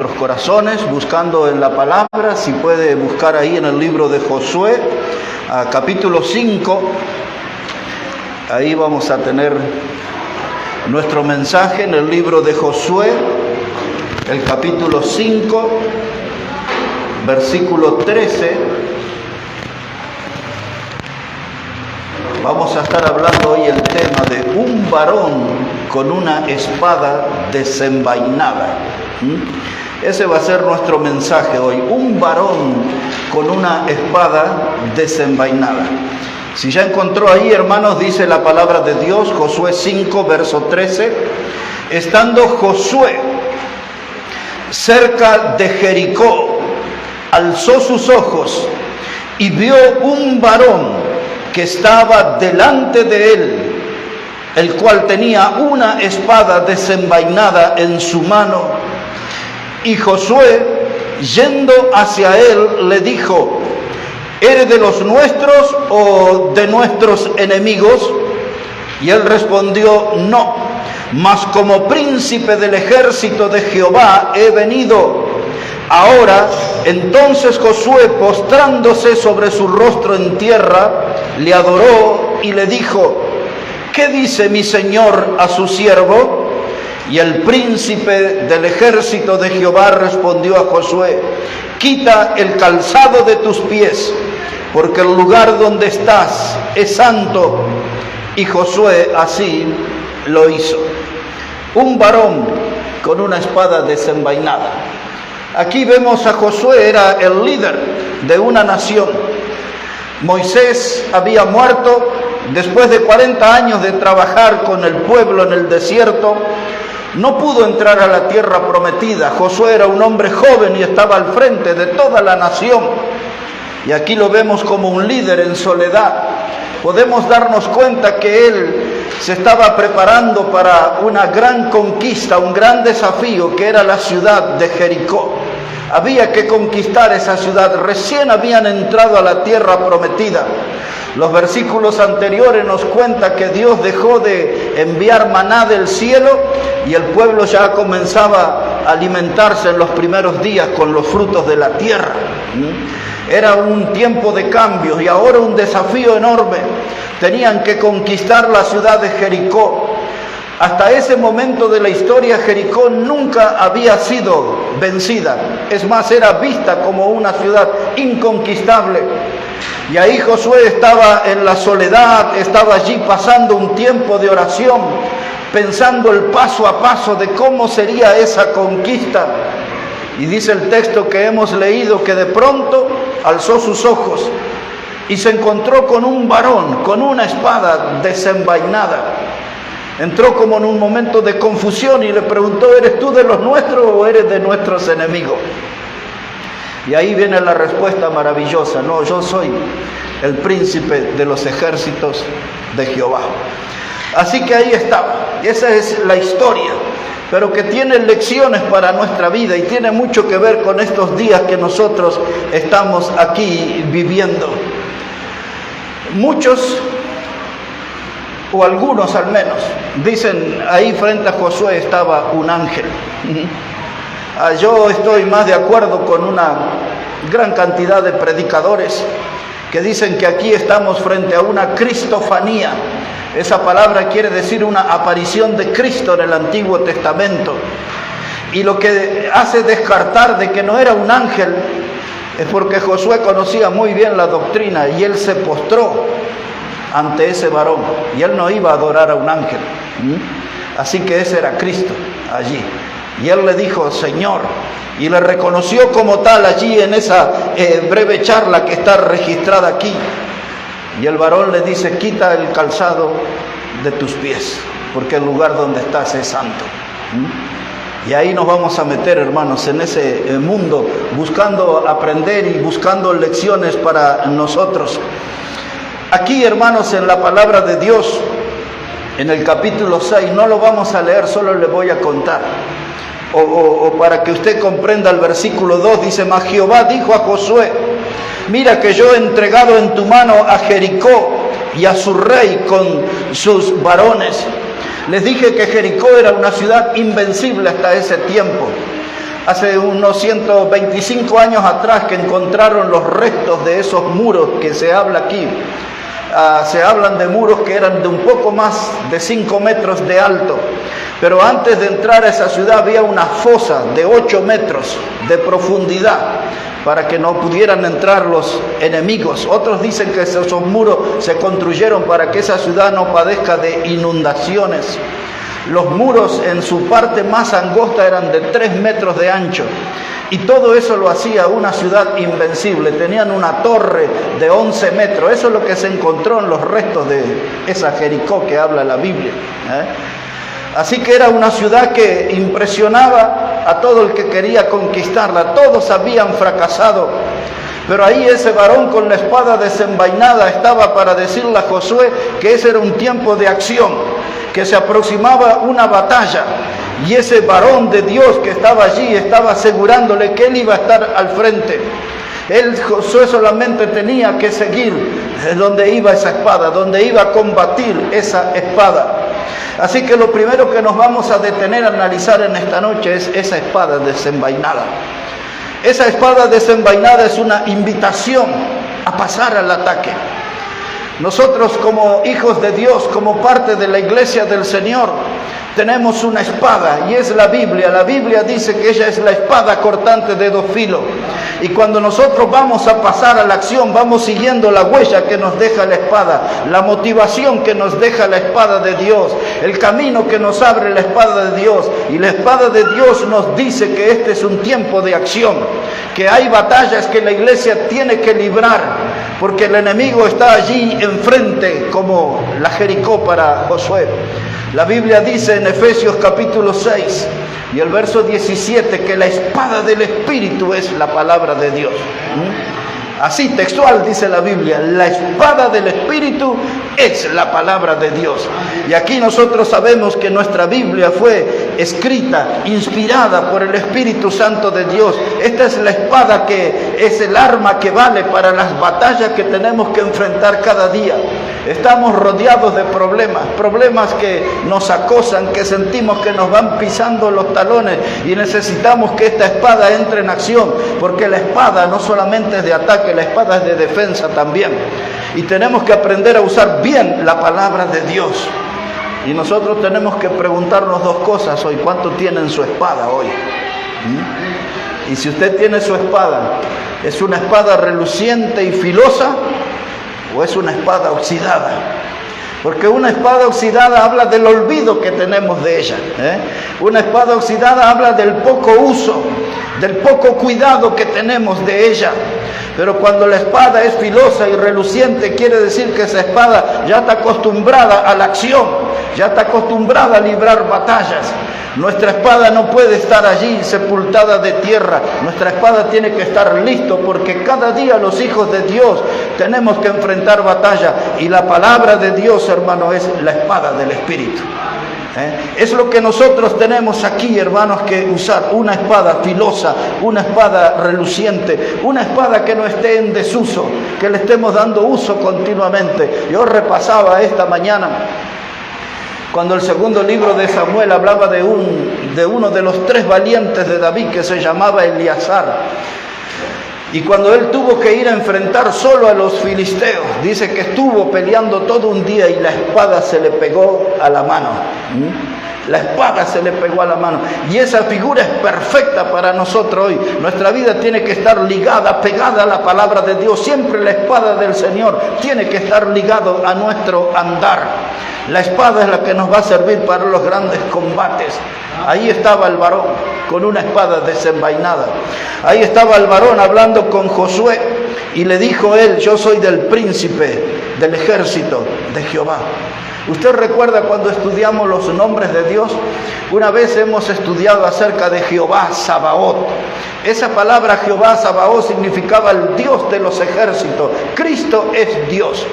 nuestros corazones, buscando en la palabra. Si puede buscar ahí en el libro de Josué, capítulo 5, ahí vamos a tener nuestro mensaje en el libro de Josué, el capítulo 5, versículo 13. Vamos a estar hablando hoy el tema de un varón con una espada desenvainada. Ese va a ser nuestro mensaje hoy, un varón con una espada desenvainada. Si ya encontró ahí, hermanos, dice la palabra de Dios, Josué 5, verso 13, estando Josué cerca de Jericó, alzó sus ojos y vio un varón que estaba delante de él, el cual tenía una espada desenvainada en su mano. Y Josué, yendo hacia él, le dijo: ¿eres de los nuestros o de nuestros enemigos? Y él respondió: no, mas como príncipe del ejército de Jehová he venido. Ahora, entonces Josué, postrándose sobre su rostro en tierra, le adoró y le dijo: ¿qué dice mi señor a su siervo? Y el príncipe del ejército de Jehová respondió a Josué: quita el calzado de tus pies, porque el lugar donde estás es santo. Y Josué así lo hizo. Un varón con una espada desenvainada. Aquí vemos a Josué, era el líder de una nación. Moisés había muerto después de 40 años de trabajar con el pueblo en el desierto. No pudo entrar a la tierra prometida. Josué era un hombre joven y estaba al frente de toda la nación. Y aquí lo vemos como un líder en soledad. Podemos darnos cuenta que él se estaba preparando para una gran conquista, un gran desafío, que era la ciudad de Jericó. Había que conquistar esa ciudad. Recién habían entrado a la tierra prometida. Los versículos anteriores nos cuenta que Dios dejó de enviar maná del cielo y el pueblo ya comenzaba a alimentarse en los primeros días con los frutos de la tierra. Era un tiempo de cambios y ahora un desafío enorme. Tenían que conquistar la ciudad de Jericó. Hasta ese momento de la historia, Jericó nunca había sido vencida. Es más, era vista como una ciudad inconquistable. Y ahí Josué estaba en la soledad, estaba allí pasando un tiempo de oración, pensando el paso a paso de cómo sería esa conquista. Y dice el texto que hemos leído que de pronto alzó sus ojos y se encontró con un varón con una espada desenvainada. Entró como en un momento de confusión y le preguntó: ¿eres tú de los nuestros o eres de nuestros enemigos? Y ahí viene la respuesta maravillosa: no, yo soy el príncipe de los ejércitos de Jehová. Así que ahí estaba. Esa es la historia, pero que tiene lecciones para nuestra vida y tiene mucho que ver con estos días que nosotros estamos aquí viviendo. Muchos, o algunos al menos, dicen: ahí frente a Josué estaba un ángel. Yo estoy más de acuerdo con una gran cantidad de predicadores que dicen que aquí estamos frente a una cristofanía. Esa palabra quiere decir una aparición de Cristo en el Antiguo Testamento. Y lo que hace descartar de que no era un ángel es porque Josué conocía muy bien la doctrina y él se postró ante ese varón. Y él no iba a adorar a un ángel. Así que ese era Cristo allí. Y él le dijo: Señor, y le reconoció como tal allí en esa breve charla que está registrada aquí. Y el varón le dice: quita el calzado de tus pies, porque el lugar donde estás es santo. Y ahí nos vamos a meter, hermanos, en ese mundo, buscando aprender y buscando lecciones para nosotros. Aquí, hermanos, en la palabra de Dios, en el capítulo 6, no lo vamos a leer, solo le voy a contar. O para que usted comprenda el versículo 2, dice: mas Jehová dijo a Josué: mira que yo he entregado en tu mano a Jericó y a su rey con sus varones. Les dije que Jericó era una ciudad invencible hasta ese tiempo. hace unos 125 años atrás que encontraron los restos de esos muros que se habla aquí. Se hablan de muros que eran de un poco más de 5 metros de alto, pero antes de entrar a esa ciudad había una fosa de 8 metros de profundidad para que no pudieran entrar los enemigos. Otros dicen que esos muros se construyeron para que esa ciudad no padezca de inundaciones. Los muros en su parte más angosta eran de 3 metros de ancho. Y todo eso lo hacía una ciudad invencible. Tenían una torre de 11 metros. Eso es lo que se encontró en los restos de esa Jericó que habla la Biblia. Así que era una ciudad que impresionaba a todo el que quería conquistarla. Todos habían fracasado. Pero ahí ese varón con la espada desenvainada estaba para decirle a Josué que ese era un tiempo de acción, que se aproximaba una batalla. Y ese varón de Dios que estaba allí estaba asegurándole que él iba a estar al frente. Josué solamente tenía que seguir donde iba esa espada, donde iba a combatir esa espada. Así que lo primero que nos vamos a detener a analizar en esta noche es esa espada desenvainada. Esa espada desenvainada es una invitación a pasar al ataque. Nosotros como hijos de Dios, como parte de la iglesia del Señor, tenemos una espada y es la Biblia. La Biblia dice que ella es la espada cortante de 2 filos. Y cuando nosotros vamos a pasar a la acción, vamos siguiendo la huella que nos deja la espada, la motivación que nos deja la espada de Dios, el camino que nos abre la espada de Dios. Y la espada de Dios nos dice que este es un tiempo de acción, que hay batallas que la iglesia tiene que librar, porque el enemigo está allí enfrente como la Jericó para Josué. La Biblia dice en Efesios capítulo 6 y el verso 17 que la espada del Espíritu es la palabra de Dios. Así textual dice la Biblia, la espada del Espíritu es la palabra de Dios. Y aquí nosotros sabemos que nuestra Biblia fue escrita, inspirada por el Espíritu Santo de Dios. Esta es la espada que es el arma que vale para las batallas que tenemos que enfrentar cada día. Estamos rodeados de problemas que nos acosan, que sentimos que nos van pisando los talones y necesitamos que esta espada entre en acción, porque la espada no solamente es de ataque, la espada es de defensa también. Y tenemos que aprender a usar bien la palabra de Dios. Y nosotros tenemos que preguntarnos 2 cosas hoy. ¿Cuánto tienen su espada hoy? Y si usted tiene su espada, ¿es una espada reluciente y filosa o es una espada oxidada? Porque una espada oxidada habla del olvido que tenemos de ella. Una espada oxidada habla del poco uso, del poco cuidado que tenemos de ella. Pero cuando la espada es filosa y reluciente, quiere decir que esa espada ya está acostumbrada a la acción, ya está acostumbrada a librar batallas. Nuestra espada no puede estar allí sepultada de tierra. Nuestra espada tiene que estar listo, porque cada día los hijos de Dios tenemos que enfrentar batalla. Y la palabra de Dios, hermano, es la espada del Espíritu. Es lo que nosotros tenemos aquí, hermanos, que usar. Una espada filosa, una espada reluciente, una espada que no esté en desuso, que le estemos dando uso continuamente. Yo repasaba esta mañana cuando el segundo libro de Samuel hablaba de uno de los 3 valientes de David, que se llamaba Eleazar. Y cuando él tuvo que ir a enfrentar solo a los filisteos, dice que estuvo peleando todo un día y la espada se le pegó a la mano. La espada se le pegó a la mano. Y esa figura es perfecta para nosotros hoy. Nuestra vida tiene que estar ligada, pegada a la palabra de Dios. Siempre la espada del Señor tiene que estar ligado a nuestro andar. La espada es la que nos va a servir para los grandes combates. Ahí estaba el varón con una espada desenvainada. Ahí estaba el varón hablando con Josué y le dijo él: yo soy del príncipe del ejército de Jehová. ¿Usted recuerda cuando estudiamos los nombres de Dios? Una vez hemos estudiado acerca de Jehová Sabaoth. Esa palabra Jehová Sabaoth significaba el Dios de los ejércitos. Cristo es Dios.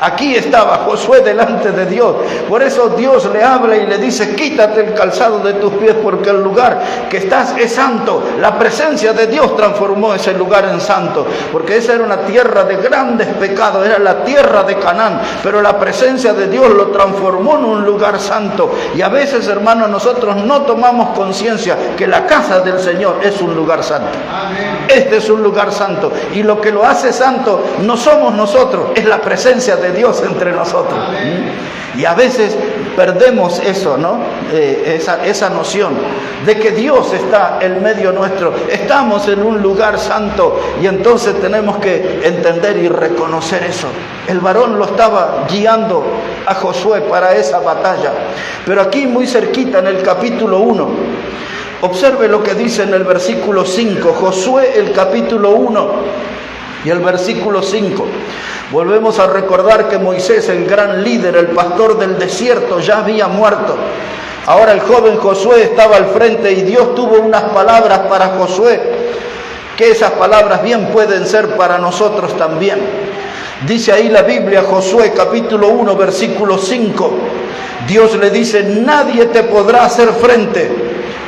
Aquí estaba Josué delante de Dios. Por eso Dios le habla y le dice: quítate el calzado de tus pies, porque el lugar que estás es santo. La presencia de Dios transformó ese lugar en santo, porque esa era una tierra de grandes pecados, era la tierra de Canaán, pero la presencia de Dios lo transformó en un lugar santo. Y a veces, hermanos, nosotros no tomamos conciencia que la casa del Señor es un lugar santo. Amén. Este es un lugar santo, y lo que lo hace santo no somos nosotros, es la presencia de Dios entre nosotros. Y a veces perdemos eso, ¿no? Esa noción de que Dios está en medio nuestro. Estamos en un lugar santo, y entonces tenemos que entender y reconocer eso. El varón lo estaba guiando a Josué para esa batalla. Pero aquí muy cerquita, en el capítulo 1, observe lo que dice en el versículo 5. Josué, el capítulo 1 y el versículo 5. Volvemos a recordar que Moisés, el gran líder, el pastor del desierto, ya había muerto. Ahora el joven Josué estaba al frente, y Dios tuvo unas palabras para Josué, que esas palabras bien pueden ser para nosotros también. Dice ahí la Biblia, Josué capítulo 1, versículo 5. Dios le dice: nadie te podrá hacer frente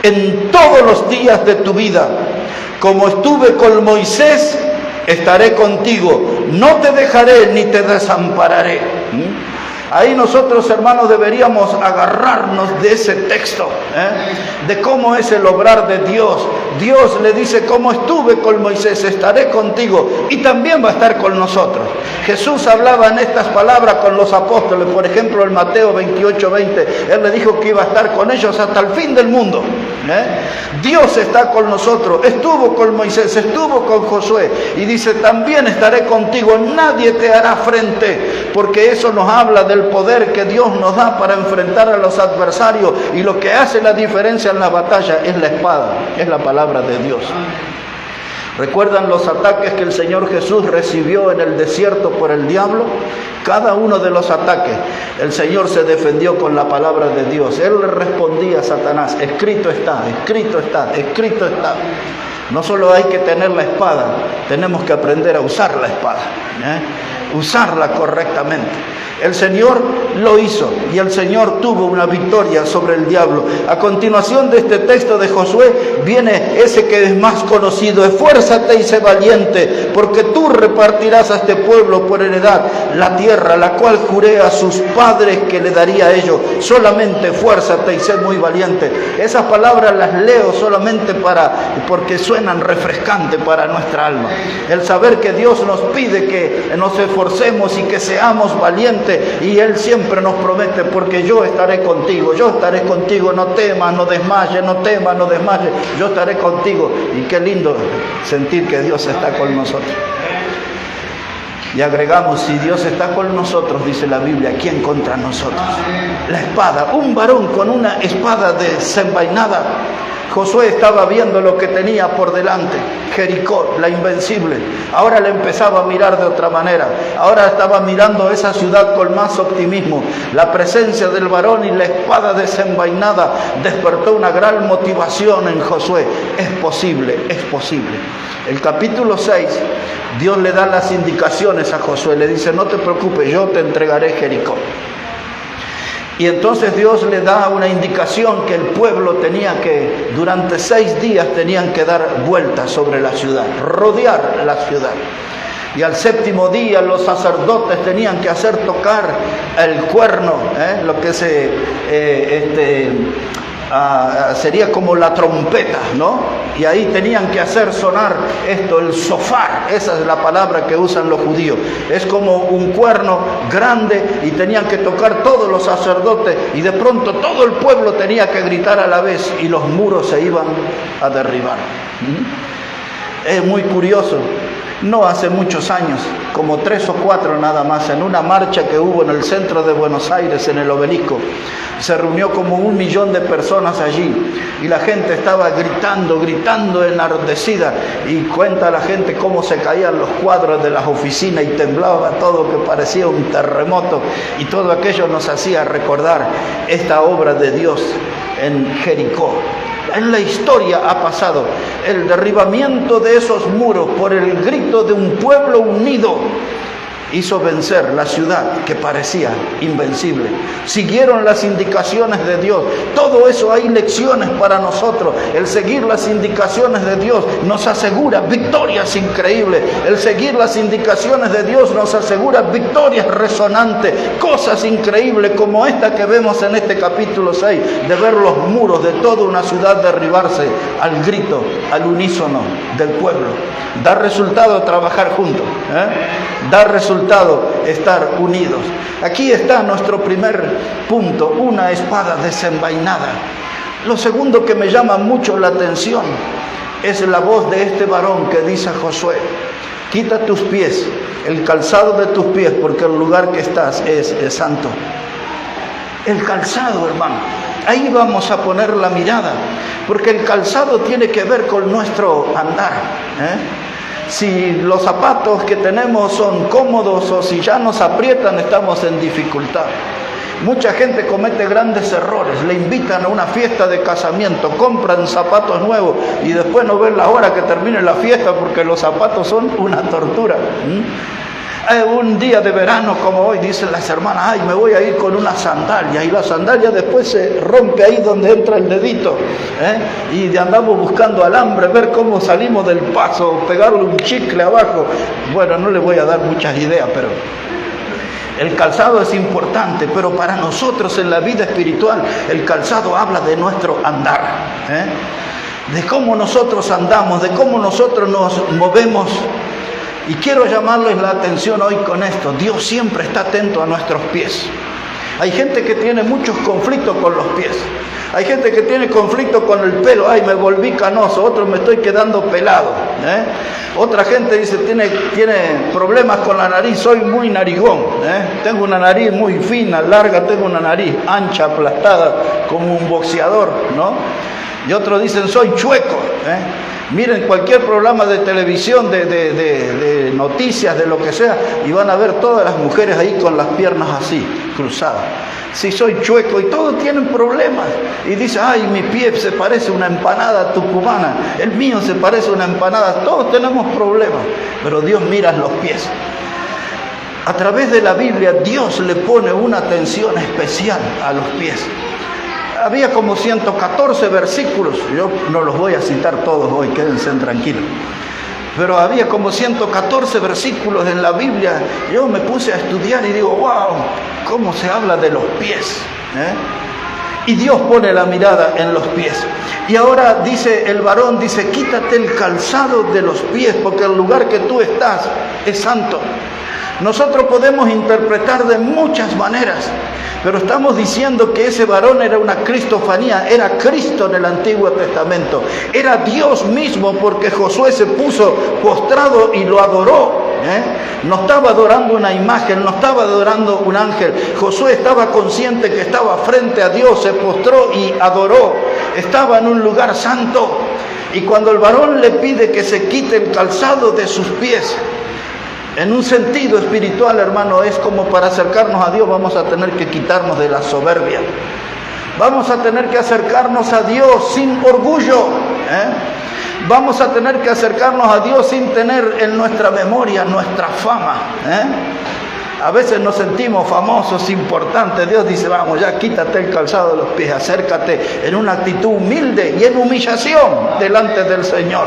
en todos los días de tu vida. Como estuve con Moisés, estaré contigo, no te dejaré ni te desampararé. Ahí nosotros, hermanos, deberíamos agarrarnos de ese texto, de cómo es el obrar de Dios. Dios le dice: como estuve con Moisés, estaré contigo, y también va a estar con nosotros. Jesús hablaba en estas palabras con los apóstoles. Por ejemplo, en Mateo 28:20, Él le dijo que iba a estar con ellos hasta el fin del mundo. Dios está con nosotros. Estuvo con Moisés, estuvo con Josué, y dice: también estaré contigo, nadie te hará frente, porque eso nos habla del poder que Dios nos da para enfrentar a los adversarios. Y lo que hace la diferencia en la batalla es la espada, es la palabra de Dios. ¿Recuerdan los ataques que el Señor Jesús recibió en el desierto por el diablo? Cada uno de los ataques, el Señor se defendió con la palabra de Dios. Él le respondía a Satanás: escrito está, escrito está, escrito está. No solo hay que tener la espada, tenemos que aprender a usar la espada, usarla correctamente. El Señor lo hizo, y el Señor tuvo una victoria sobre el diablo. A continuación de este texto de Josué viene ese que es más conocido: esfuérzate y sé valiente, porque tú repartirás a este pueblo por heredad la tierra, la cual juré a sus padres que le daría a ellos. Solamente esfuérzate y sé muy valiente. Esas palabras las leo solamente porque suenan refrescantes para nuestra alma. El saber que Dios nos pide que nos esforcemos y que seamos valientes, y Él siempre nos promete: porque yo estaré contigo, no temas, no desmayes, no temas, no desmayes, yo estaré contigo. Y qué lindo sentir que Dios está con nosotros. Y agregamos: si Dios está con nosotros, dice la Biblia, ¿quién contra nosotros? La espada, un varón con una espada desenvainada. Josué estaba viendo lo que tenía por delante, Jericó, la invencible. Ahora le empezaba a mirar de otra manera. Ahora estaba mirando esa ciudad con más optimismo. La presencia del varón y la espada desenvainada despertó una gran motivación en Josué. Es posible, es posible. El capítulo 6, Dios le da las indicaciones a Josué. Le dice: no te preocupes, yo te entregaré Jericó. Y entonces Dios le da una indicación que el pueblo tenía que, durante 6 días tenían que dar vueltas sobre la ciudad, rodear la ciudad. Y al 7º día los sacerdotes tenían que hacer tocar el cuerno, lo que sería como la trompeta, ¿no? Y ahí tenían que hacer sonar esto, el shofar. Esa es la palabra que usan los judíos. Es como un cuerno grande, y tenían que tocar todos los sacerdotes, y de pronto todo el pueblo tenía que gritar a la vez, y los muros se iban a derribar. Es muy curioso. No hace muchos años, como 3 o 4 nada más, en una marcha que hubo en el centro de Buenos Aires, en el Obelisco, se reunió como 1 millón de personas allí, y la gente estaba gritando enardecida, y cuenta la gente cómo se caían los cuadros de las oficinas y temblaba todo, que parecía un terremoto, y todo aquello nos hacía recordar esta obra de Dios en Jericó. en la historia ha pasado. El derribamiento de esos muros por el grito de un pueblo unido hizo vencer la ciudad que parecía invencible. Siguieron las indicaciones de Dios. Todo eso hay lecciones para nosotros. El seguir las indicaciones de Dios nos asegura victorias increíbles. El seguir las indicaciones de Dios nos asegura victorias resonantes. Cosas increíbles como esta que vemos en este capítulo 6, de ver los muros de toda una ciudad derribarse al grito, al unísono del pueblo. Da resultado trabajar juntos, da resultado estar unidos. Aquí está nuestro primer punto, una espada desenvainada. Lo segundo que me llama mucho la atención es la voz de este varón que dice a Josué: quita tus pies, el calzado de tus pies, porque el lugar que estás es santo. El calzado, hermano, ahí vamos a poner la mirada, porque el calzado tiene que ver con nuestro andar, Si los zapatos que tenemos son cómodos o si ya nos aprietan, estamos en dificultad. Mucha gente comete grandes errores. Le invitan a una fiesta de casamiento, compran zapatos nuevos y después no ven la hora que termine la fiesta porque los zapatos son una tortura. Un día de verano como hoy dicen las hermanas: ay, me voy a ir con una sandalia, y la sandalia después se rompe ahí donde entra el dedito, y andamos buscando alambre, ver cómo salimos del paso, pegarle un chicle abajo. Bueno, no le voy a dar muchas ideas, pero el calzado es importante. Pero para nosotros en la vida espiritual, el calzado habla de nuestro andar, de cómo nosotros andamos, de cómo nosotros nos movemos. Y quiero llamarles la atención hoy con esto: Dios siempre está atento a nuestros pies. Hay gente que tiene muchos conflictos con los pies. Hay gente que tiene conflicto con el pelo: ay, me volví canoso. Otro: me estoy quedando pelado. Otra gente dice, tiene problemas con la nariz: soy muy narigón. Tengo una nariz muy fina, larga, tengo una nariz ancha, aplastada, como un boxeador, ¿no? Y otros dicen, soy chueco. Miren cualquier programa de televisión, de noticias, de lo que sea, y van a ver todas las mujeres ahí con las piernas así, cruzadas. Si soy chueco, y todos tienen problemas. Y dice, ay, mi pie se parece a una empanada tucumana, el mío se parece a una empanada. Todos tenemos problemas, pero Dios mira los pies. A través de la Biblia, Dios le pone una atención especial a los pies. Había como 114 versículos, yo no los voy a citar todos hoy, quédense tranquilos, pero había como 114 versículos en la Biblia. Yo me puse a estudiar y digo, wow, cómo se habla de los pies, Y Dios pone la mirada en los pies. Y ahora dice el varón, dice, quítate el calzado de los pies, porque el lugar que tú estás es santo. Nosotros podemos interpretar de muchas maneras, pero estamos diciendo que ese varón era una cristofanía, era Cristo en el Antiguo Testamento, era Dios mismo, porque Josué se puso postrado y lo adoró. No estaba adorando una imagen, no estaba adorando un ángel. Josué estaba consciente que estaba frente a Dios, se postró y adoró, estaba en un lugar santo. Y cuando el varón le pide que se quite el calzado de sus pies, en un sentido espiritual, hermano, es como para acercarnos a Dios, vamos a tener que quitarnos de la soberbia. Vamos a tener que acercarnos a Dios sin orgullo. Vamos a tener que acercarnos a Dios sin tener en nuestra memoria nuestra fama. A veces nos sentimos famosos, importantes. Dios dice, vamos, ya quítate el calzado de los pies, acércate en una actitud humilde y en humillación delante del Señor.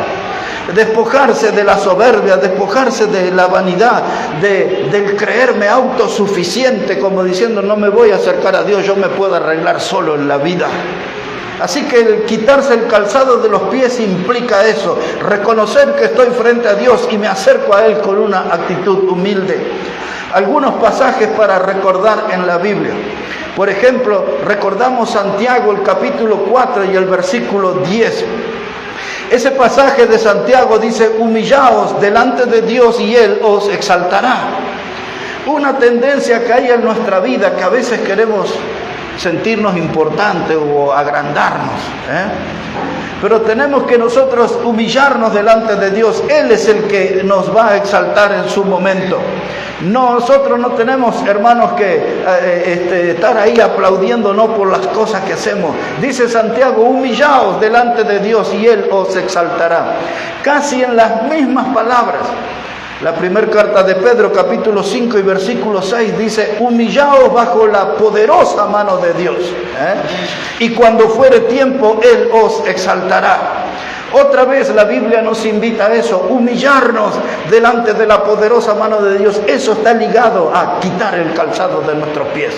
Despojarse de la soberbia, despojarse de la vanidad, del creerme autosuficiente, como diciendo, no me voy a acercar a Dios, yo me puedo arreglar solo en la vida. Así que el quitarse el calzado de los pies implica eso, reconocer que estoy frente a Dios y me acerco a Él con una actitud humilde. Algunos pasajes para recordar en la Biblia. Por ejemplo, recordamos Santiago, el capítulo 4 y el versículo 10. Ese pasaje de Santiago dice, humillaos delante de Dios y Él os exaltará. Una tendencia que hay en nuestra vida, que a veces queremos sentirnos importantes o agrandarnos, pero tenemos que nosotros humillarnos delante de Dios. Él es el que nos va a exaltar en su momento. Nosotros no tenemos, hermanos, que estar ahí aplaudiendo, no por las cosas que hacemos. Dice Santiago, humillaos delante de Dios y Él os exaltará. Casi en las mismas palabras. La primera carta de Pedro, capítulo 5 y versículo 6, dice, humillaos bajo la poderosa mano de Dios, y cuando fuere tiempo, Él os exaltará. Otra vez la Biblia nos invita a eso, humillarnos delante de la poderosa mano de Dios. Eso está ligado a quitar el calzado de nuestros pies.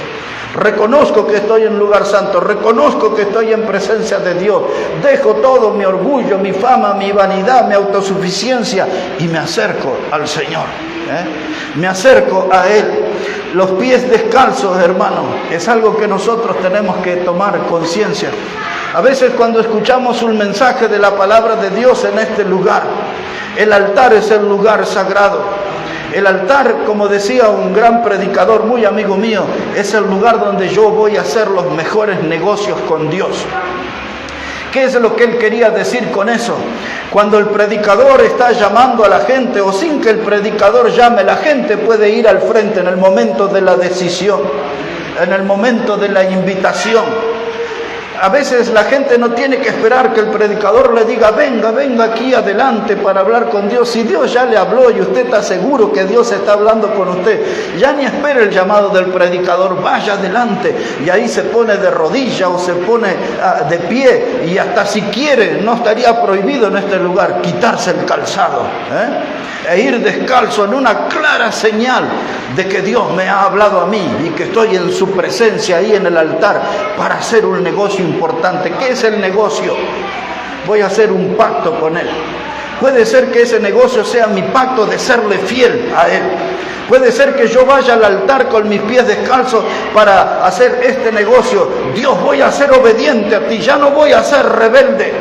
Reconozco que estoy en lugar santo, reconozco que estoy en presencia de Dios, dejo todo mi orgullo, mi fama, mi vanidad, mi autosuficiencia y me acerco al Señor, me acerco a Él. Los pies descalzos, hermano, es algo que nosotros tenemos que tomar conciencia. A veces cuando escuchamos un mensaje de la palabra de Dios en este lugar, el altar es el lugar sagrado. El altar, como decía un gran predicador, muy amigo mío, es el lugar donde yo voy a hacer los mejores negocios con Dios. ¿Qué es lo que él quería decir con eso? Cuando el predicador está llamando a la gente, o sin que el predicador llame, la gente puede ir al frente en el momento de la decisión, en el momento de la invitación. A veces la gente no tiene que esperar que el predicador le diga, venga aquí adelante para hablar con Dios. Si Dios ya le habló y usted está seguro que Dios está hablando con usted, ya ni espere el llamado del predicador, vaya adelante. Y ahí se pone de rodilla o se pone de pie, y hasta si quiere, no estaría prohibido en este lugar quitarse el calzado, e ir descalzo en una clara señal de que Dios me ha hablado a mí y que estoy en su presencia ahí en el altar para hacer un negocio importante. ¿Qué es el negocio? Voy a hacer un pacto con Él. Puede ser que ese negocio sea mi pacto de serle fiel a Él. Puede ser que yo vaya al altar con mis pies descalzos para hacer este negocio. Dios, voy a ser obediente a ti, ya no voy a ser rebelde,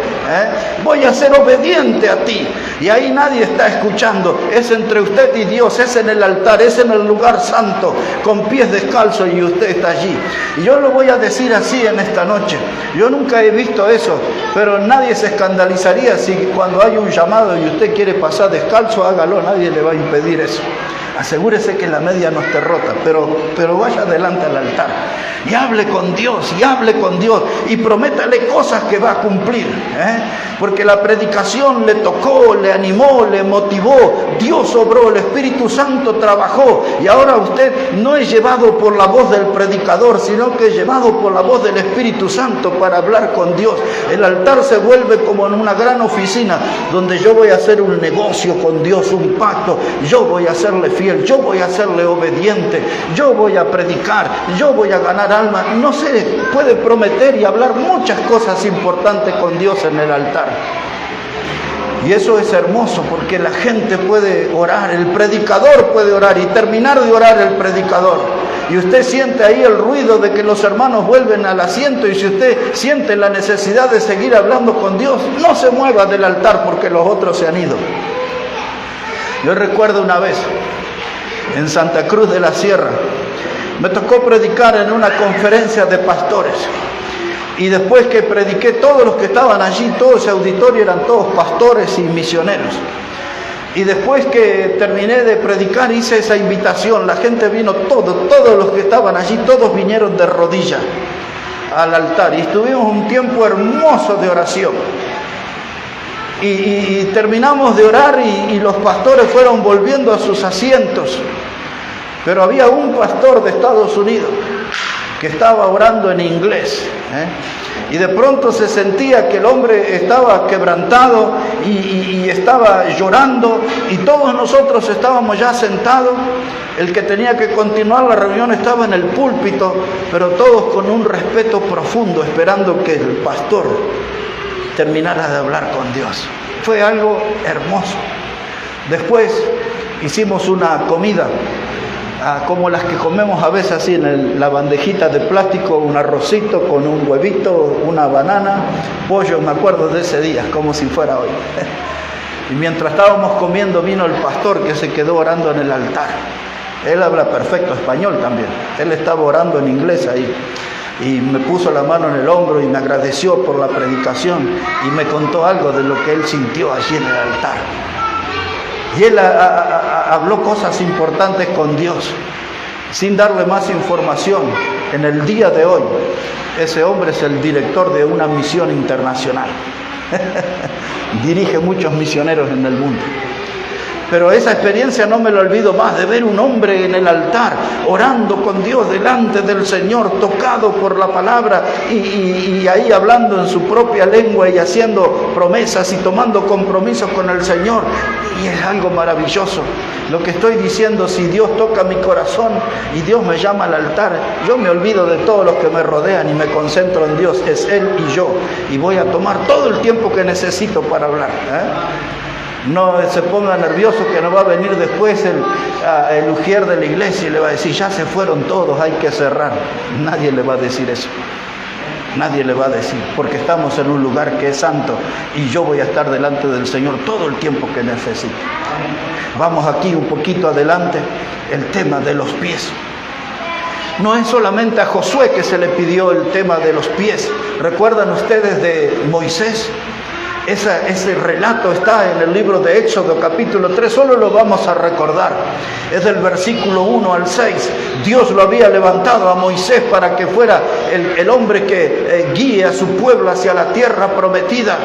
voy a ser obediente a ti. Y ahí nadie está escuchando, es entre usted y Dios, es en el altar, es en el lugar santo, con pies descalzos y usted está allí. Y yo lo voy a decir así en esta noche, yo nunca he visto eso, pero nadie se escandalizaría si cuando hay un llamado y usted quiere pasar descalzo, hágalo, nadie le va a impedir eso. Asegúrese que la media no esté rota, pero vaya adelante al altar y hable con Dios, y prométale cosas que va a cumplir, porque la predicación le tocó, le animó, le motivó, Dios obró, el Espíritu Santo trabajó, y ahora usted no es llevado por la voz del predicador, sino que es llevado por la voz del Espíritu Santo para hablar con Dios. El altar se vuelve como en una gran oficina donde yo voy a hacer un negocio con Dios, un pacto, yo voy a serle fiel, yo voy a serle obediente, yo voy a predicar, yo voy a ganar alma. No sé, puede prometer y hablar muchas cosas importantes con Dios en el altar. Y eso es hermoso porque la gente puede orar, el predicador puede orar y terminar de orar el predicador. Y usted siente ahí el ruido de que los hermanos vuelven al asiento, y si usted siente la necesidad de seguir hablando con Dios, no se mueva del altar porque los otros se han ido. Yo recuerdo una vez en Santa Cruz de la Sierra, me tocó predicar en una conferencia de pastores, y después que prediqué, todos los que estaban allí, todo ese auditorio eran todos pastores y misioneros, y después que terminé de predicar hice esa invitación, la gente vino, todos los que estaban allí, todos vinieron de rodillas al altar, y estuvimos un tiempo hermoso de oración. Y terminamos de orar y los pastores fueron volviendo a sus asientos. Pero había un pastor de Estados Unidos que estaba orando en inglés, y de pronto se sentía que el hombre estaba quebrantado y estaba llorando, y todos nosotros estábamos ya sentados. El que tenía que continuar la reunión estaba en el púlpito, pero todos con un respeto profundo, esperando que el pastor terminara de hablar con Dios. Fue algo hermoso. Después hicimos una comida, como las que comemos a veces así en la bandejita de plástico, un arrocito con un huevito, una banana, pollo, me acuerdo de ese día, como si fuera hoy. Y mientras estábamos comiendo vino el pastor que se quedó orando en el altar. Él habla perfecto español también, él estaba orando en inglés ahí. Y me puso la mano en el hombro y me agradeció por la predicación y me contó algo de lo que él sintió allí en el altar. Y él habló cosas importantes con Dios, sin darle más información. En el día de hoy, ese hombre es el director de una misión internacional. Dirige muchos misioneros en el mundo. Pero esa experiencia no me la olvido más, de ver un hombre en el altar, orando con Dios delante del Señor, tocado por la palabra y ahí hablando en su propia lengua y haciendo promesas y tomando compromisos con el Señor. Y es algo maravilloso. Lo que estoy diciendo, si Dios toca mi corazón y Dios me llama al altar, yo me olvido de todos los que me rodean y me concentro en Dios. Es Él y yo. Y voy a tomar todo el tiempo que necesito para hablar. No se ponga nervioso que no va a venir después el ujier de la iglesia y le va a decir, ya se fueron todos, hay que cerrar. Nadie le va a decir eso. Nadie le va a decir, porque estamos en un lugar que es santo y yo voy a estar delante del Señor todo el tiempo que necesite. Vamos aquí un poquito adelante, el tema de los pies. No es solamente a Josué que se le pidió el tema de los pies. ¿Recuerdan ustedes de Moisés? Ese relato está en el libro de Éxodo capítulo 3, solo lo vamos a recordar. Es del versículo 1 al 6. Dios lo había levantado a Moisés para que fuera el hombre que guíe a su pueblo hacia la tierra prometida.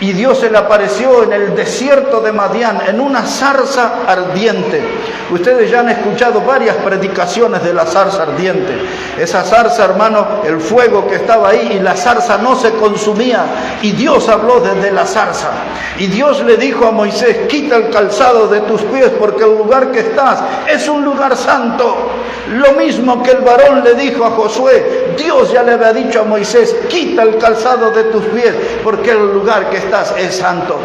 Y Dios se le apareció en el desierto de Madián, en una zarza ardiente. Ustedes ya han escuchado varias predicaciones de la zarza ardiente. Esa zarza, hermano, el fuego que estaba ahí y la zarza no se consumía. Y Dios habló desde la zarza. Y Dios le dijo a Moisés, quita el calzado de tus pies porque el lugar que estás es un lugar santo. Lo mismo que el varón le dijo a Josué, Dios ya le había dicho a Moisés, quita el calzado de tus pies porque el lugar que estás es santo.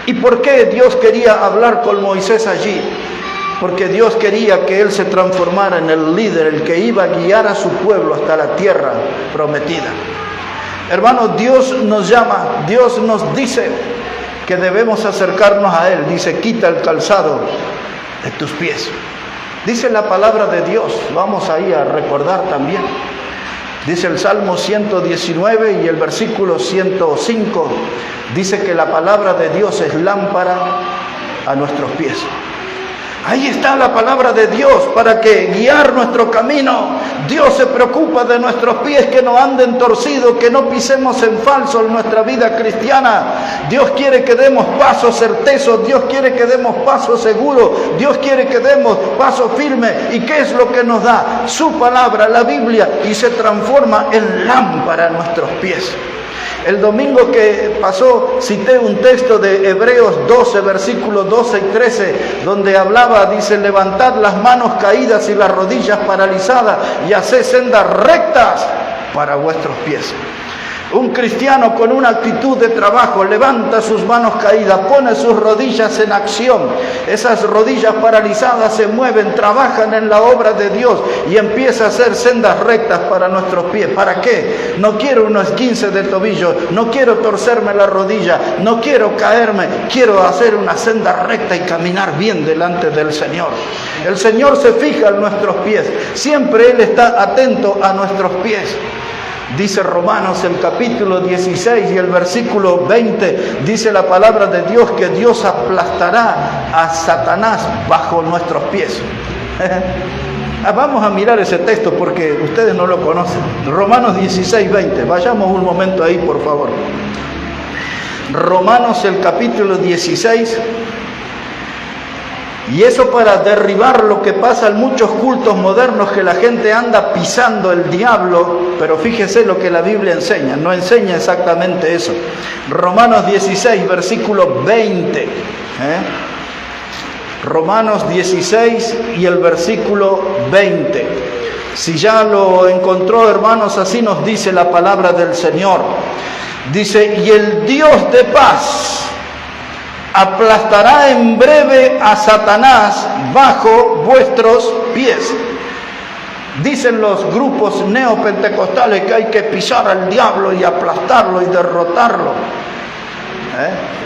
¿Y por qué Dios quería hablar con Moisés allí? Porque Dios quería que él se transformara en el líder, el que iba a guiar a su pueblo hasta la tierra prometida. Hermanos, Dios nos llama, Dios nos dice que debemos acercarnos a Él. Dice, quita el calzado de tus pies. Dice la palabra de Dios, vamos ahí a recordar también. Dice el Salmo 119 y el versículo 105, dice que la palabra de Dios es lámpara a nuestros pies. Ahí está la palabra de Dios para que guiar nuestro camino. Dios se preocupa de nuestros pies, que no anden torcidos, que no pisemos en falso en nuestra vida cristiana. Dios quiere que demos pasos certeros, Dios quiere que demos pasos seguros, Dios quiere que demos pasos firmes. ¿Y qué es lo que nos da? Su palabra, la Biblia, y se transforma en lámpara a nuestros pies. El domingo que pasó cité un texto de Hebreos 12, versículos 12 y 13, donde hablaba, dice, levantad las manos caídas y las rodillas paralizadas y haced sendas rectas para vuestros pies. Un cristiano con una actitud de trabajo levanta sus manos caídas, pone sus rodillas en acción. Esas rodillas paralizadas se mueven, trabajan en la obra de Dios y empieza a hacer sendas rectas para nuestros pies. ¿Para qué? No quiero unos 15 de tobillo, no quiero torcerme la rodilla, no quiero caerme, quiero hacer una senda recta y caminar bien delante del Señor. El Señor se fija en nuestros pies, siempre Él está atento a nuestros pies. Dice Romanos el capítulo 16 y el versículo 20, dice la palabra de Dios que Dios aplastará a Satanás bajo nuestros pies. Vamos a mirar ese texto porque ustedes no lo conocen. Romanos 16, 20, vayamos un momento ahí por favor. Romanos el capítulo 16. Y eso para derribar lo que pasa en muchos cultos modernos, que la gente anda pisando el diablo, pero fíjese lo que la Biblia enseña, no enseña exactamente eso. Romanos 16, versículo 20. Romanos 16 y el versículo 20. Si ya lo encontró, hermanos, así nos dice la palabra del Señor. Dice, y el Dios de paz aplastará en breve a Satanás bajo vuestros pies. Dicen los grupos neopentecostales que hay que pisar al diablo y aplastarlo y derrotarlo.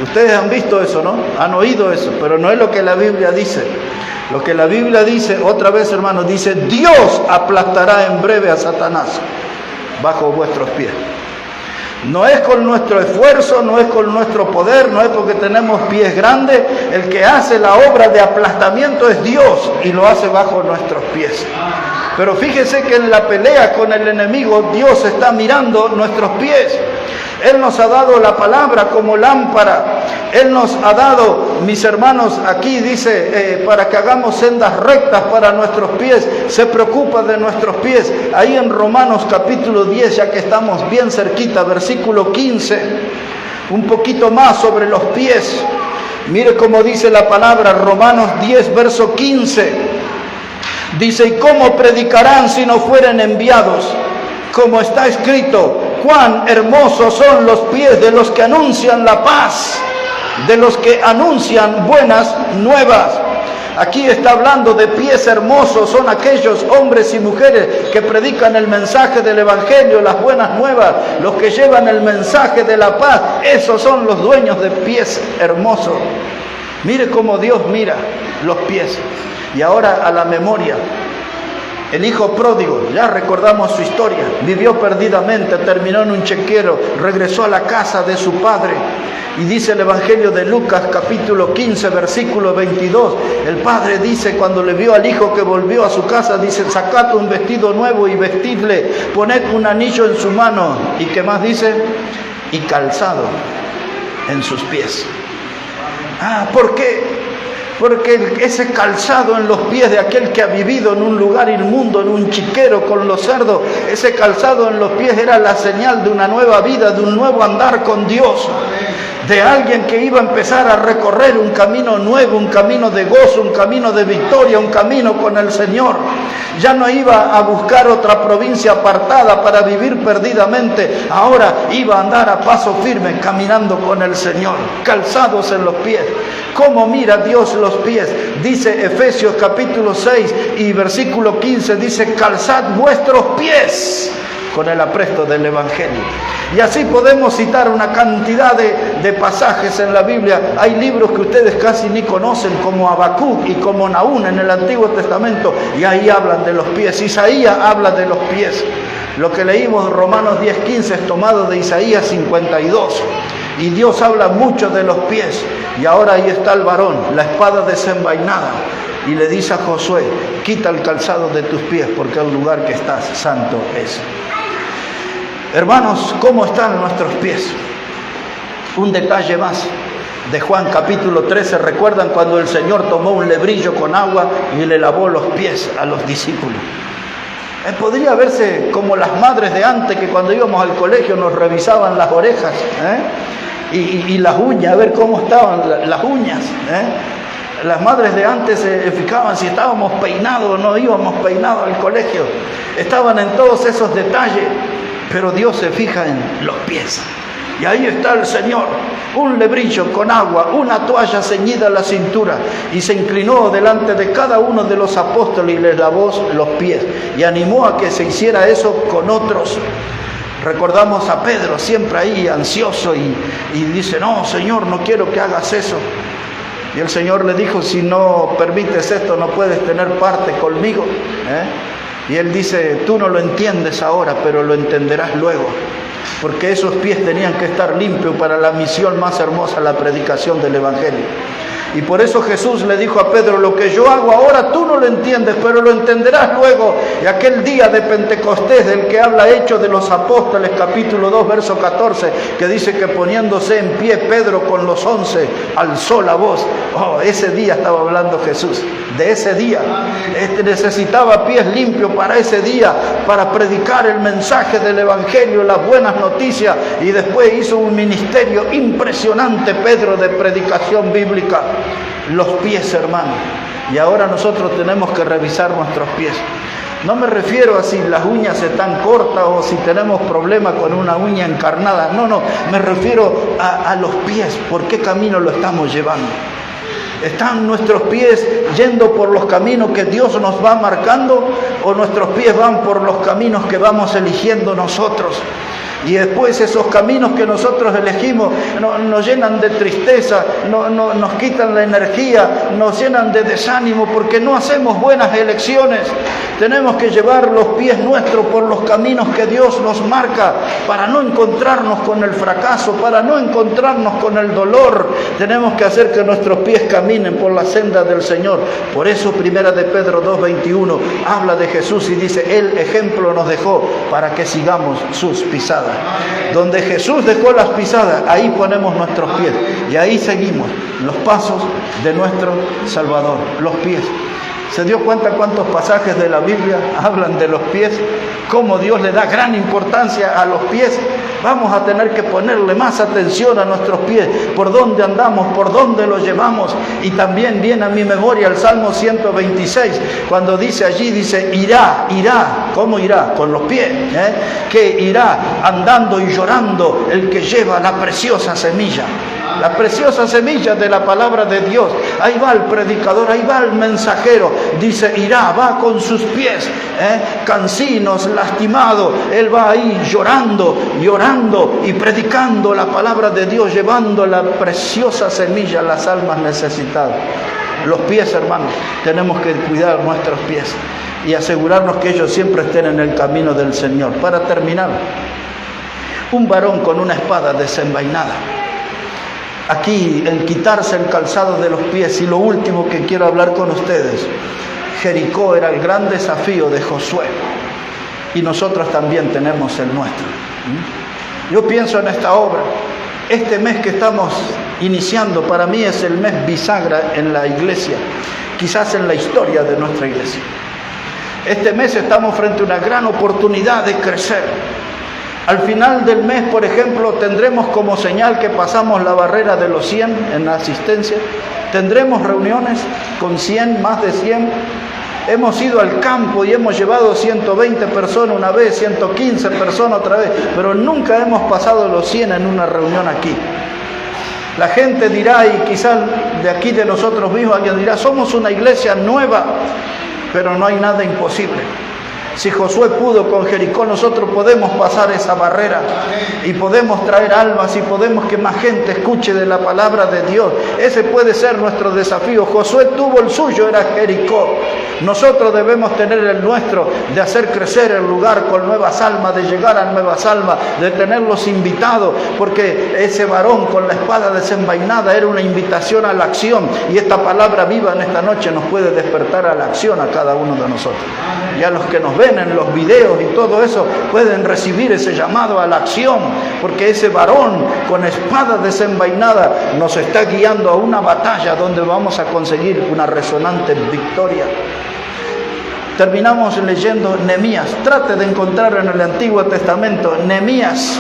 Ustedes han visto eso, ¿no? Han oído eso, pero no es lo que la Biblia dice. Lo que la Biblia dice, otra vez, hermanos, dice, Dios aplastará en breve a Satanás bajo vuestros pies. No es con nuestro esfuerzo, no es con nuestro poder, no es porque tenemos pies grandes. El que hace la obra de aplastamiento es Dios y lo hace bajo nuestros pies. Pero fíjese que en la pelea con el enemigo, Dios está mirando nuestros pies. Él nos ha dado la palabra como lámpara. Él nos ha dado, mis hermanos, aquí dice, para que hagamos sendas rectas para nuestros pies. Se preocupa de nuestros pies. Ahí en Romanos capítulo 10, ya que estamos bien cerquita, versículo 15, un poquito más sobre los pies. Mire cómo dice la palabra, Romanos 10, verso 15. Dice, ¿y cómo predicarán si no fueren enviados? Como está escrito, cuán hermosos son los pies de los que anuncian la paz, de los que anuncian buenas nuevas. Aquí está hablando de pies hermosos, son aquellos hombres y mujeres que predican el mensaje del Evangelio, las buenas nuevas, los que llevan el mensaje de la paz. Esos son los dueños de pies hermosos. Mire cómo Dios mira los pies. Y ahora a la memoria. El hijo pródigo, ya recordamos su historia, vivió perdidamente, terminó en un chequero, regresó a la casa de su padre. Y dice el Evangelio de Lucas, capítulo 15, versículo 22, el padre dice, cuando le vio al hijo que volvió a su casa, dice, sacad un vestido nuevo y vestidle, poned un anillo en su mano. ¿Y qué más dice? Y calzado en sus pies. ¿Por qué? Porque ese calzado en los pies de aquel que ha vivido en un lugar inmundo, en un chiquero con los cerdos, ese calzado en los pies era la señal de una nueva vida, de un nuevo andar con Dios, de alguien que iba a empezar a recorrer un camino nuevo, un camino de gozo, un camino de victoria, un camino con el Señor. Ya no iba a buscar otra provincia apartada para vivir perdidamente, ahora iba a andar a paso firme caminando con el Señor, calzados en los pies. ¿Cómo mira Dios los pies? Dice Efesios capítulo 6 y versículo 15, dice, calzad vuestros pies con el apresto del Evangelio. Y así podemos citar una cantidad de pasajes en la Biblia. Hay libros que ustedes casi ni conocen, como Habacuc y como Nahum en el Antiguo Testamento, y ahí hablan de los pies. Isaías habla de los pies. Lo que leímos Romanos 10:15 es tomado de Isaías 52. Y Dios habla mucho de los pies. Y ahora ahí está el varón, la espada desenvainada. Y le dice a Josué, quita el calzado de tus pies, porque el lugar que estás santo es. Hermanos, ¿cómo están nuestros pies? Un detalle más de Juan capítulo 13. ¿Recuerdan cuando el Señor tomó un lebrillo con agua y le lavó los pies a los discípulos? Podría verse como las madres de antes, que cuando íbamos al colegio nos revisaban las orejas y las uñas, a ver cómo estaban las uñas. Las madres de antes se fijaban si estábamos peinados o no íbamos peinados al colegio. Estaban en todos esos detalles, pero Dios se fija en los pies. Y ahí está el Señor, un lebrillo con agua, una toalla ceñida a la cintura, y se inclinó delante de cada uno de los apóstoles y les lavó los pies, y animó a que se hiciera eso con otros. Recordamos a Pedro siempre ahí ansioso y dice, no, Señor, no quiero que hagas eso. Y el Señor le dijo, si no permites esto, no puedes tener parte conmigo. Y él dice, tú no lo entiendes ahora, pero lo entenderás luego. Porque esos pies tenían que estar limpios para la misión más hermosa, la predicación del Evangelio. Y por eso Jesús le dijo a Pedro, lo que yo hago ahora tú no lo entiendes, pero lo entenderás luego. Y aquel día de Pentecostés, del que habla Hechos de los Apóstoles, capítulo 2, verso 14, que dice que poniéndose en pie Pedro con los 11, alzó la voz. Ese día estaba hablando Jesús, de ese día. Necesitaba pies limpios para ese día, para predicar el mensaje del Evangelio, las buenas noticias. Y después hizo un ministerio impresionante, Pedro, de predicación bíblica. Los pies, hermano. Y ahora nosotros tenemos que revisar nuestros pies. No me refiero a si las uñas están cortas o si tenemos problemas con una uña encarnada. No, me refiero a los pies. ¿Por qué camino lo estamos llevando? ¿Están nuestros pies yendo por los caminos que Dios nos va marcando, o nuestros pies van por los caminos que vamos eligiendo nosotros? Y después esos caminos que nosotros elegimos nos llenan de tristeza, nos quitan la energía, nos llenan de desánimo porque no hacemos buenas elecciones. Tenemos que llevar los pies nuestros por los caminos que Dios nos marca para no encontrarnos con el fracaso, para no encontrarnos con el dolor. Tenemos que hacer que nuestros pies caminen por la senda del Señor. Por eso Primera de Pedro 2:21 habla de Jesús y dice, el ejemplo nos dejó para que sigamos sus pisadas. Donde Jesús dejó las pisadas, ahí ponemos nuestros pies y ahí seguimos los pasos de nuestro Salvador, los pies. ¿Se dio cuenta cuántos pasajes de la Biblia hablan de los pies? Cómo Dios le da gran importancia a los pies. Vamos a tener que ponerle más atención a nuestros pies, por dónde andamos, por dónde los llevamos. Y también viene a mi memoria el Salmo 126, cuando dice allí, dice, irá. ¿Cómo irá? Con los pies. Que irá andando y llorando el que lleva la preciosa semilla. La preciosa semilla de la palabra de Dios. Ahí va el predicador, ahí va el mensajero. Dice, irá, va con sus pies, cansinos, lastimado. Él va ahí llorando y predicando la palabra de Dios, llevando la preciosa semilla a las almas necesitadas. Los pies, hermanos, tenemos que cuidar nuestros pies y asegurarnos que ellos siempre estén en el camino del Señor. Para terminar, un varón con una espada desenvainada. Aquí, el quitarse el calzado de los pies. Y lo último que quiero hablar con ustedes, Jericó era el gran desafío de Josué. Y nosotros también tenemos el nuestro. Yo pienso en esta obra. Este mes que estamos iniciando, para mí es el mes bisagra en la iglesia, quizás en la historia de nuestra iglesia. Este mes estamos frente a una gran oportunidad de crecer. Al final del mes, por ejemplo, tendremos como señal que pasamos la barrera de los 100 en la asistencia. Tendremos reuniones con 100, más de 100. Hemos ido al campo y hemos llevado 120 personas una vez, 115 personas otra vez, pero nunca hemos pasado los 100 en una reunión aquí. La gente dirá, y quizás de aquí de nosotros mismos alguien dirá, somos una iglesia nueva, pero no hay nada imposible. Si Josué pudo con Jericó, nosotros podemos pasar esa barrera y podemos traer almas y podemos que más gente escuche de la palabra de Dios. Ese puede ser nuestro desafío. Josué tuvo el suyo, era Jericó. Nosotros debemos tener el nuestro, de hacer crecer el lugar con nuevas almas, de llegar a nuevas almas, de tenerlos invitados, porque ese varón con la espada desenvainada era una invitación a la acción, y esta palabra viva en esta noche nos puede despertar a la acción a cada uno de nosotros. Y a los que nos ven en los videos y todo eso pueden recibir ese llamado a la acción, porque ese varón con espada desenvainada nos está guiando a una batalla donde vamos a conseguir una resonante victoria. Terminamos leyendo Nehemías. Trate de encontrar en el Antiguo Testamento Nehemías,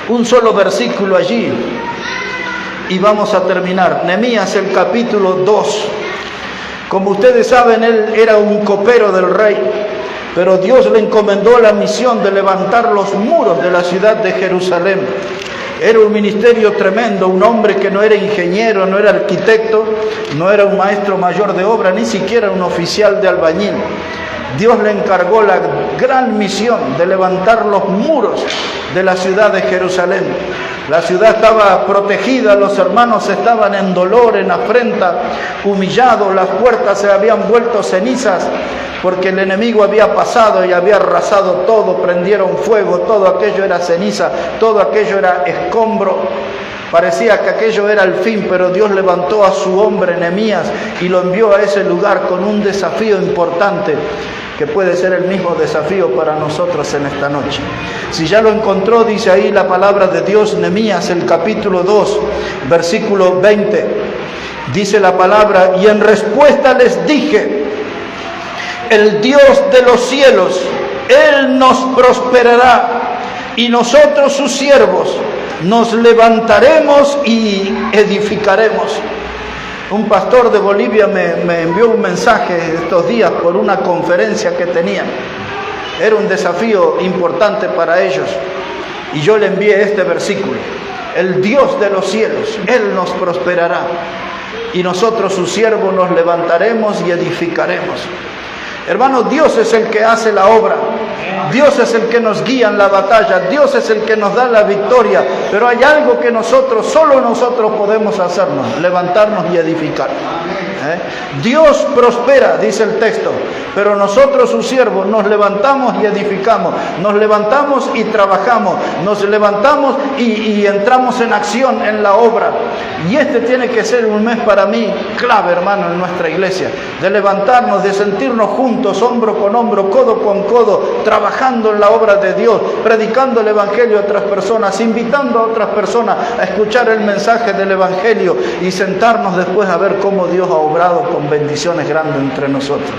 un solo versículo allí, y vamos a terminar. Nehemías, el capítulo 2. Como ustedes saben, él era un copero del rey, pero Dios le encomendó la misión de levantar los muros de la ciudad de Jerusalén. Era un ministerio tremendo, un hombre que no era ingeniero, no era arquitecto, no era un maestro mayor de obra, ni siquiera un oficial de albañil. Dios le encargó la gran misión de levantar los muros de la ciudad de Jerusalén. La ciudad estaba protegida, los hermanos estaban en dolor, en afrenta, humillados, las puertas se habían vuelto cenizas, porque el enemigo había pasado y había arrasado todo, prendieron fuego, todo aquello era ceniza, todo aquello era escombro. Parecía que aquello era el fin, pero Dios levantó a su hombre Nehemías y lo envió a ese lugar con un desafío importante, que puede ser el mismo desafío para nosotros en esta noche. Si ya lo encontró, dice ahí la palabra de Dios, Nehemías, el capítulo 2, versículo 20. Dice la palabra: y en respuesta les dije, el Dios de los cielos, Él nos prosperará, y nosotros sus siervos nos levantaremos y edificaremos. Un pastor de Bolivia me envió un mensaje estos días por una conferencia que tenían. Era un desafío importante para ellos, y yo le envié este versículo: el Dios de los cielos, Él nos prosperará, y nosotros sus siervos nos levantaremos y edificaremos. Hermano, Dios es el que hace la obra. Dios es el que nos guía en la batalla. Dios es el que nos da la victoria. Pero hay algo que solo nosotros podemos hacernos: levantarnos y edificar. Dios prospera, dice el texto, pero nosotros, sus siervos, nos levantamos y edificamos, nos levantamos y trabajamos, nos levantamos y entramos en acción en la obra. Y este tiene que ser un mes para mí clave, hermano, en nuestra iglesia, de levantarnos, de sentirnos juntos, hombro con hombro, codo con codo, trabajando en la obra de Dios, predicando el Evangelio a otras personas, invitando a otras personas a escuchar el mensaje del Evangelio y sentarnos después a ver cómo Dios ha obrado con bendiciones grandes entre nosotros.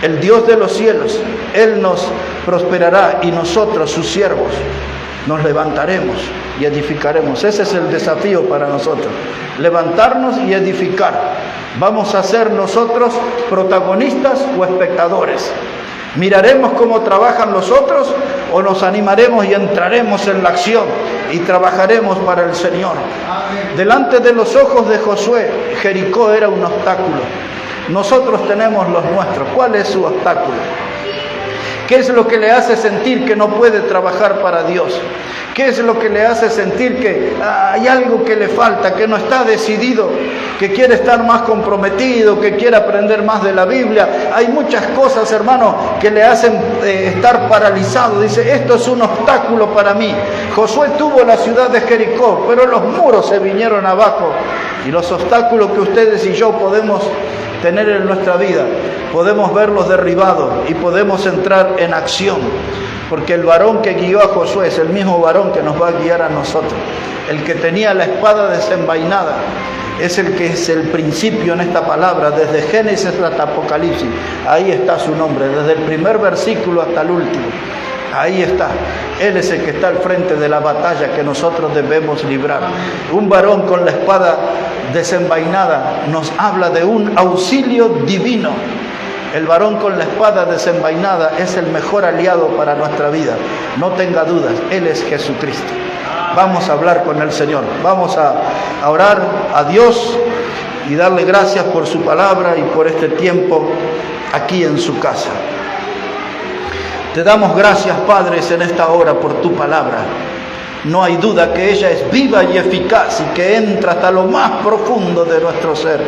El Dios de los cielos, Él nos prosperará y nosotros, sus siervos, nos levantaremos y edificaremos. Ese es el desafío para nosotros: levantarnos y edificar. ¿Vamos a ser nosotros protagonistas o espectadores? ¿Miraremos cómo trabajan los otros o nos animaremos y entraremos en la acción y trabajaremos para el Señor? Delante de los ojos de Josué, Jericó era un obstáculo. Nosotros tenemos los nuestros. ¿Cuál es su obstáculo? ¿Qué es lo que le hace sentir que no puede trabajar para Dios? ¿Qué es lo que le hace sentir que hay algo que le falta, que no está decidido, que quiere estar más comprometido, que quiere aprender más de la Biblia? Hay muchas cosas, hermano, que le hacen estar paralizado. Dice, esto es un obstáculo para mí. Josué tuvo la ciudad de Jericó, pero los muros se vinieron abajo. Y los obstáculos que ustedes y yo podemos tener en nuestra vida, podemos verlos derribados y podemos entrar en acción. Porque el varón que guió a Josué es el mismo varón que nos va a guiar a nosotros. El que tenía la espada desenvainada es el que es el principio en esta palabra, desde Génesis hasta Apocalipsis. Ahí está su nombre, desde el primer versículo hasta el último. Ahí está. Él es el que está al frente de la batalla que nosotros debemos librar. Un varón con la espada desenvainada nos habla de un auxilio divino. El varón con la espada desenvainada es el mejor aliado para nuestra vida. No tenga dudas, Él es Jesucristo. Vamos a hablar con el Señor. Vamos a orar a Dios y darle gracias por su palabra y por este tiempo aquí en su casa. Te damos gracias, Padre, en esta hora por tu palabra. No hay duda que ella es viva y eficaz y que entra hasta lo más profundo de nuestro ser.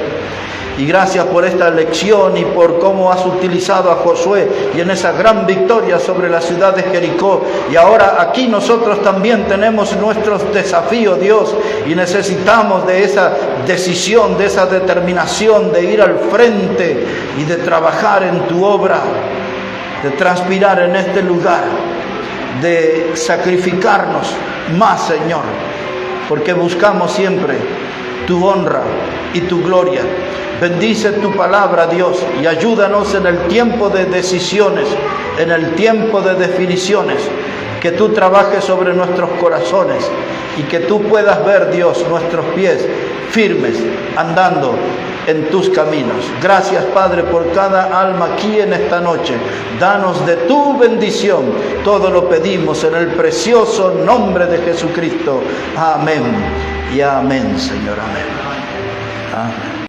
Y gracias por esta lección y por cómo has utilizado a Josué y en esa gran victoria sobre la ciudad de Jericó. Y ahora aquí nosotros también tenemos nuestros desafíos, Dios, y necesitamos de esa decisión, de esa determinación de ir al frente y de trabajar en tu obra, de transpirar en este lugar, de sacrificarnos más, Señor, porque buscamos siempre tu honra y tu gloria. Bendice tu palabra, Dios, y ayúdanos en el tiempo de decisiones, en el tiempo de definiciones, que tú trabajes sobre nuestros corazones y que tú puedas ver, Dios, nuestros pies firmes, andando en tus caminos. Gracias, Padre, por cada alma aquí en esta noche. Danos de tu bendición. Todo lo pedimos en el precioso nombre de Jesucristo. Amén y amén, Señor. Amén. Amén.